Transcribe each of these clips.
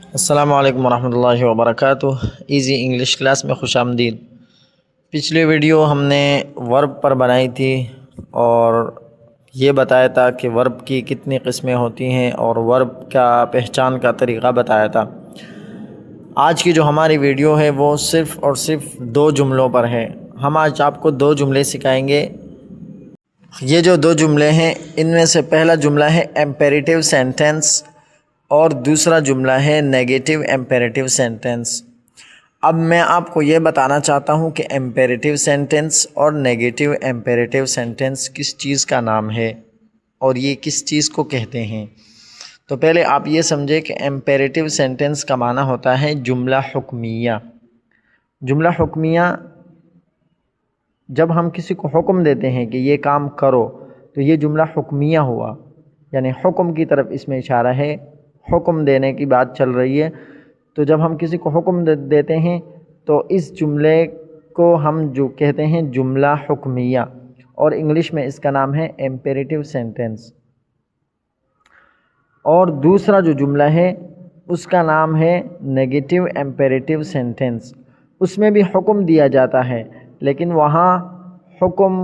السلام علیکم ورحمۃ اللہ وبرکاتہ۔ ایزی انگلش کلاس میں خوش آمدید۔ پچھلی ویڈیو ہم نے ورب پر بنائی تھی اور یہ بتایا تھا کہ ورب کی کتنی قسمیں ہوتی ہیں اور ورب کا پہچان کا طریقہ بتایا تھا۔ آج کی جو ہماری ویڈیو ہے وہ صرف اور صرف 2 جملوں پر ہے۔ ہم آج آپ کو 2 جملے سکھائیں گے۔ یہ جو 2 جملے ہیں ان میں سے پہلا جملہ ہے امپیریٹیو سینٹنس اور دوسرا جملہ ہے نیگیٹو امپیریٹیو سینٹنس۔ اب میں آپ کو یہ بتانا چاہتا ہوں کہ امپیریٹیو سینٹنس اور نیگیٹو امپیریٹیو سینٹنس کس چیز کا نام ہے اور یہ کس چیز کو کہتے ہیں۔ تو پہلے آپ یہ سمجھے کہ امپیریٹیو سینٹنس کا معنی ہوتا ہے جملہ حکمیہ۔ جملہ حکمیہ جب ہم کسی کو حکم دیتے ہیں کہ یہ کام کرو تو یہ جملہ حکمیہ ہوا، یعنی حکم کی طرف اس میں اشارہ ہے، حکم دینے کی بات چل رہی ہے۔ تو جب ہم کسی کو حکم دیتے ہیں تو اس جملے کو ہم جو کہتے ہیں جملہ حکمیہ، اور انگلش میں اس کا نام ہے امپیریٹیو سینٹنس۔ اور دوسرا جو جملہ ہے اس کا نام ہے نیگیٹو امپیریٹیو سینٹنس۔ اس میں بھی حکم دیا جاتا ہے لیکن وہاں حکم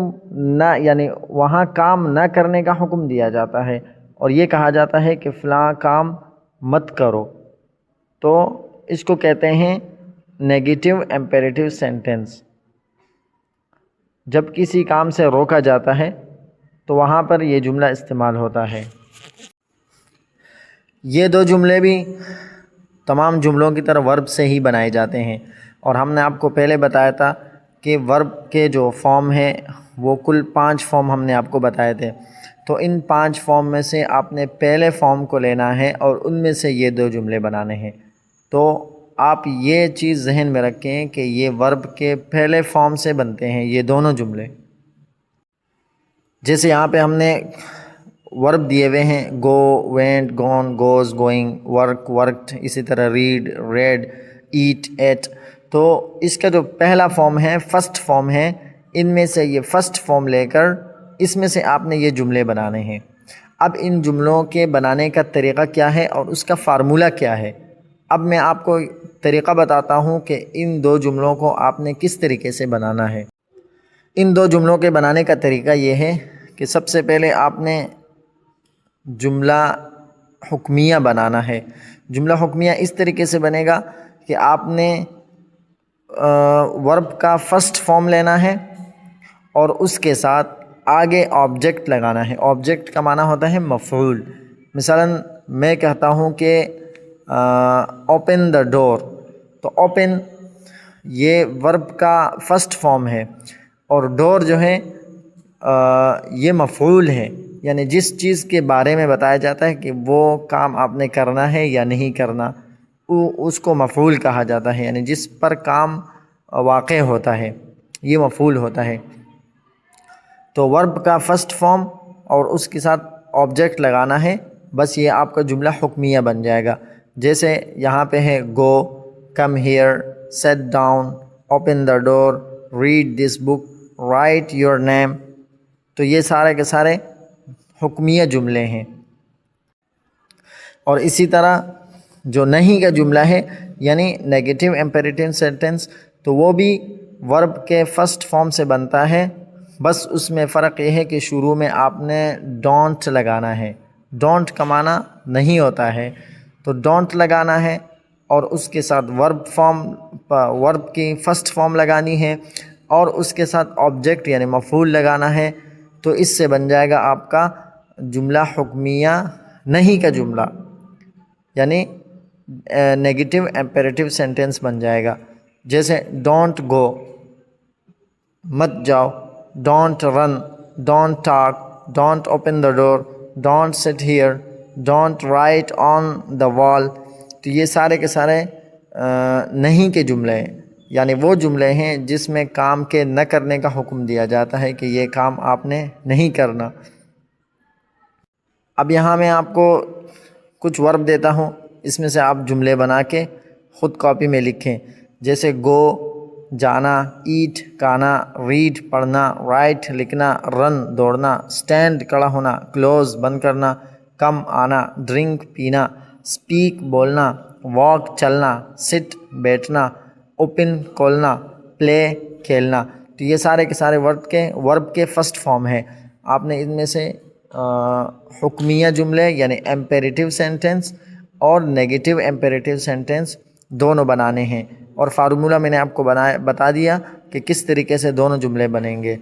نہ، یعنی وہاں کام نہ کرنے کا حکم دیا جاتا ہے اور یہ کہا جاتا ہے کہ فلاں کام مت کرو، تو اس کو کہتے ہیں نیگیٹو امپیریٹیو سینٹنس۔ جب کسی کام سے روکا جاتا ہے تو وہاں پر یہ جملہ استعمال ہوتا ہے۔ یہ 2 جملے بھی تمام جملوں کی طرح ورب سے ہی بنائے جاتے ہیں، اور ہم نے آپ کو پہلے بتایا تھا کہ ورب کے جو فارم ہیں وہ کل 5 فارم ہم نے آپ کو بتائے تھے۔ تو ان 5 فارم میں سے آپ نے پہلے فارم کو لینا ہے اور ان میں سے یہ 2 جملے بنانے ہیں۔ تو آپ یہ چیز ذہن میں رکھیں کہ یہ ورب کے پہلے فارم سے بنتے ہیں یہ دونوں جملے۔ جیسے یہاں پہ ہم نے ورب دیے ہوئے ہیں go, went, gone, goes, going, work, worked, اسی طرح ریڈ، ریڈ، ایٹ، ایٹ۔ تو اس کا جو پہلا فارم ہے، فرسٹ فارم ہے، ان میں سے یہ فرسٹ فارم لے کر اس میں سے آپ نے یہ جملے بنانے ہیں۔ اب ان جملوں کے بنانے کا طریقہ کیا ہے اور اس کا فارمولہ کیا ہے، اب میں آپ کو طریقہ بتاتا ہوں کہ ان 2 جملوں کو آپ نے کس طریقے سے بنانا ہے۔ ان 2 جملوں کے بنانے کا طریقہ یہ ہے کہ سب سے پہلے آپ نے جملہ حکمیہ بنانا ہے۔ جملہ حکمیہ اس طریقے سے بنے گا کہ آپ نے ورب کا فرسٹ فارم لینا ہے اور اس کے ساتھ آگے آبجیکٹ لگانا ہے۔ آبجیکٹ کا معنی ہوتا ہے مفعول۔ مثلاً میں کہتا ہوں کہ اوپن دا ڈور، تو اوپن یہ ورب کا فرسٹ فارم ہے اور ڈور جو ہے یہ مفعول ہے، یعنی جس چیز کے بارے میں بتایا جاتا ہے کہ وہ کام آپ نے کرنا ہے یا نہیں کرنا، اس کو مفعول کہا جاتا ہے، یعنی جس پر کام واقع ہوتا ہے یہ مفعول ہوتا ہے۔ تو ورب کا فرسٹ فارم اور اس کے ساتھ آبجیکٹ لگانا ہے، بس یہ آپ کا جملہ حکمیہ بن جائے گا۔ جیسے یہاں پہ ہے go, come here, sit down, open the door, read this book, write your name. تو یہ سارے کے سارے حکمیہ جملے ہیں۔ اور اسی طرح جو نہیں کا جملہ ہے یعنی نیگیٹو امپیریٹیو سینٹنس، تو وہ بھی ورب کے فرسٹ فارم سے بنتا ہے، بس اس میں فرق یہ ہے کہ شروع میں آپ نے ڈونٹ لگانا ہے۔ ڈونٹ کا معنی نہیں ہوتا ہے، تو ڈونٹ لگانا ہے اور اس کے ساتھ ورب کی فرسٹ فارم لگانی ہے اور اس کے ساتھ آبجیکٹ یعنی مفعول لگانا ہے۔ تو اس سے بن جائے گا آپ کا جملہ حکمیہ نہیں کا جملہ، یعنی نیگیٹو امپیریٹیو سینٹنس بن جائے گا۔ جیسے ڈونٹ گو، مت جاؤ، don't run, don't talk, don't open the door, don't sit here, don't write on the wall. تو یہ سارے کے سارے نہیں کے جملے ہیں، یعنی وہ جملے ہیں جس میں کام کے نہ کرنے کا حکم دیا جاتا ہے کہ یہ کام آپ نے نہیں کرنا۔ اب یہاں میں آپ کو کچھ ورب دیتا ہوں، اس میں سے آپ جملے بنا کے خود کاپی میں لکھیں۔ جیسے گو جانا، ایٹ کھانا، ریڈ پڑھنا، رائٹ لکھنا، رن دوڑنا، سٹینڈ کھڑا ہونا، کلوز بند کرنا، کم آنا، ڈرنک پینا، اسپیک بولنا، واک چلنا، سٹ بیٹھنا، اوپن کھولنا، پلے کھیلنا، تو یہ سارے کے سارے ورب کے فرسٹ فارم ہیں۔ آپ نے ان میں سے حکمیہ جملے یعنی امپیریٹیو سینٹنس اور نیگیٹو امپیریٹیو سینٹنس دونوں بنانے ہیں، اور فارمولہ میں نے آپ کو بتا دیا کہ کس طریقے سے دونوں جملے بنیں گے۔